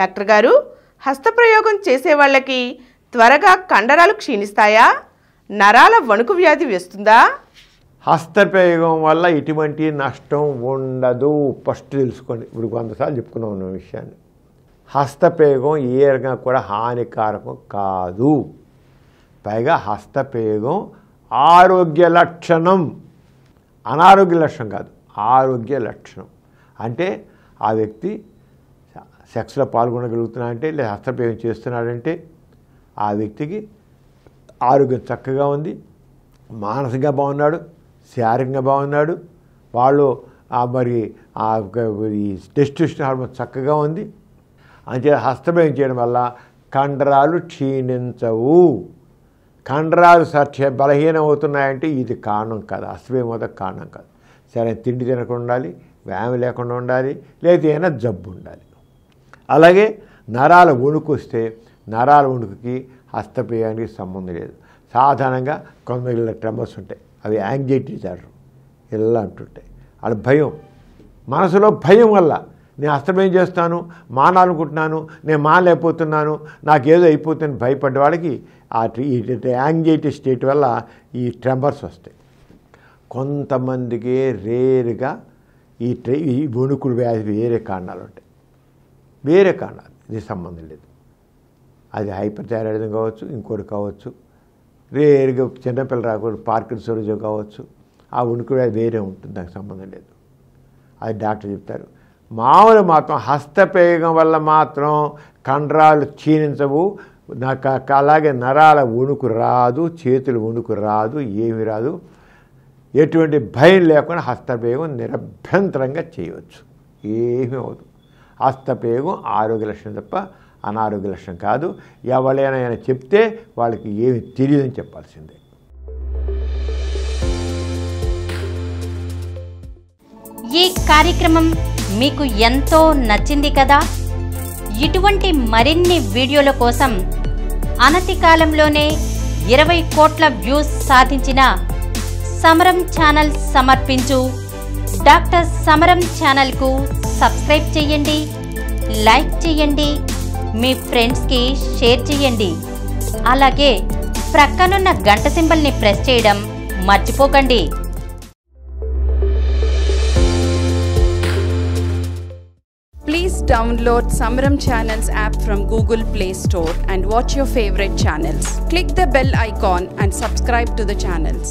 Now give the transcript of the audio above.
Doctor గారు, హస్తప్రయోగం చేసే వాళ్ళకి త్వరగా కండరాలు క్షీణిస్తాయా? నరాల వణుకు వ్యాధి వస్తుందా? హస్తప్రయోగం వల్ల ఎటువంటి నష్టం ఉండదు. ఫస్ట్ తెలుసుకోండి. ఇప్పుడు 100 సార్లు చెప్పుకున్నాం ఉన్న విషయాన్ని. హస్తప్రయోగం ఏ రకంగా కూడా హానికారకం కాదు. పైగా హస్తప్రయోగం ఆరోగ్య లక్షణం, అనారోగ్య లక్షణం కాదు, ఆరోగ్య లక్షణం. అంటే ఆ వ్యక్తి సెక్స్లో పాల్గొనగలుగుతున్నాడంటే, లేదా హస్తప్రయోగం చేస్తున్నాడంటే ఆ వ్యక్తికి ఆరోగ్యం చక్కగా ఉంది, మానసికంగా బాగున్నాడు, శారీరకంగా బాగున్నాడు, వాళ్ళు మరి ఈ టెస్టోస్టెరాన్ హార్మోన్ చక్కగా ఉంది. అంతే హస్తప్రయోగం చేయడం వల్ల కండరాలు క్షీణించవు. కండరాలు బలహీనం అవుతున్నాయంటే ఇది కారణం కాదు, హస్తప్రయోగం వల్ల కారణం కాదు. సరే, తిండి తినకుండా ఉండాలి, వ్యాయామం లేకుండా ఉండాలి, లేదా ఏదైనా జబ్బు ఉండాలి. అలాగే నరాల వణుకు వస్తే నరాల వణుకుకి హస్తప్రయోగానికి సంబంధం లేదు. సాధారణంగా కొంతమంది ట్రెమర్స్ ఉంటాయి, అవి యాంగ్జైటీ జారు ఇలా అంటుంటాయి. అది భయం, మనసులో భయం వల్ల నేను హస్తప్రయోగం చేస్తాను, మానాలనుకుంటున్నాను, నేను మానలేకపోతున్నాను, నాకేదో అయిపోతుంది భయపడ్డ వాళ్ళకి ఈ యాంగ్జైటీ స్టేట్ వల్ల ఈ ట్రెమర్స్ వస్తాయి. కొంతమందికి రేరుగా ఈ వణుకుడు వ్యాధి వేరే కారణాలు ఉంటాయి, వేరే కారణాలు, ఇది సంబంధం లేదు. అది హైపర్ థైరాయిడిజం కావచ్చు, ఇంకోటి కావచ్చు, రేరుగా చిన్నపిల్ల రాకూడదు పార్కిన్సన్ కావచ్చు. ఆ వణుకుడు వ్యాధి వేరే ఉంటుంది, దానికి సంబంధం లేదు. అది డాక్టర్ చెప్తారు. మామూలు మాత్రం హస్తప్రయోగం వల్ల మాత్రం కండరాలు క్షీణించవు, నాకు అలాగే నరాల వణుకు రాదు, చేతులు వణుకు రాదు, ఏమి రాదు. ఎటువంటి భయం లేకుండా హస్తప్రయోగం నిరభ్యంతరంగా చేయవచ్చు, ఏమీ అవదు. హస్తప్రయోగం ఆరోగ్య లక్షణం తప్ప అనారోగ్య లక్షణం కాదు. ఎవరైనా చెప్తే వాళ్ళకి ఏమి తెలియదని చెప్పాల్సిందే. ఈ కార్యక్రమం మీకు ఎంతో నచ్చింది కదా? ఇటువంటి మరిన్ని వీడియోల కోసం అనతి కాలంలోనే 20 కోట్ల వ్యూస్ సాధించిన సమరం ఛానల్ సమర్పించు డాక్టర్ సమరం ఛానల్కు సబ్స్క్రైబ్ చేయండి, లైక్ చేయండి, మీ ఫ్రెండ్స్కి షేర్ చేయండి. అలాగే ప్రక్కనున్న గంట సింబల్ని ప్రెస్ చేయడం మర్చిపోకండి. Please download Samaram Channels app from Google Play Store and watch your favorite channels. Click the bell icon and subscribe to the channels.